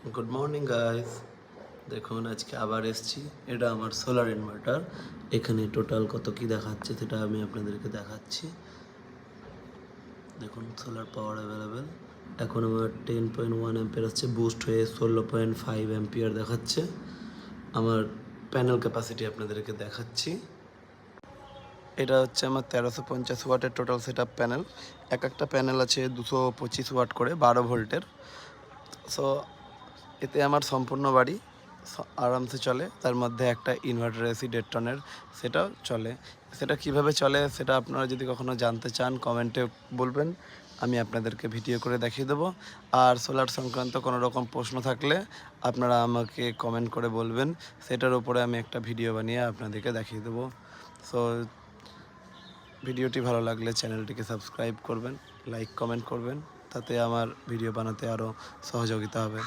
Good morning guys. দেখুন আজকে আবার এসেছি। এটা আমার সোলার ইনভার্টার। এখানে টোটাল কত কি দেখাচ্ছে সেটা আমি আপনাদেরকে দেখাচ্ছি। দেখুন সোলার পাওয়ার অ্যাভেলেবেল। এখন আমার 10.1 অ্যাম্পিয়ার আসছে, বুস্ট হয়ে 16.5 অ্যাম্পিয়ার দেখাচ্ছে। আমার প্যানেল ক্যাপাসিটি আপনাদেরকে দেখাচ্ছি। এটা হচ্ছে আমার 1350 ওয়াটের টোটাল সেট আপ প্যানেল। একটা প্যানেল আছে 225 ওয়াট করে 12 ভোল্টের। সো এতে আমার সম্পূর্ণ বাড়ি আরামসে চলে। তার মধ্যে একটা ইনভার্টার এসি 1.5 টনের, সেটাও চলে। সেটা কিভাবে চলে সেটা আপনারা যদি কখনো জানতে চান কমেন্টে বলবেন, আমি আপনাদেরকে ভিডিও করে দেখিয়ে দেবো। আর সোলার সংক্রান্ত কোনো রকম প্রশ্ন থাকলে আপনারা আমাকে কমেন্ট করে বলবেন, সেটার উপরে আমি একটা ভিডিও বানিয়ে আপনাদেরকে দেখিয়ে দেবো। সো ভিডিওটি ভালো লাগলে চ্যানেলটিকে সাবস্ক্রাইব করবেন, লাইক কমেন্ট করবেন, তাতে আমার ভিডিও বানাতে আরও সহযোগিতা হবে।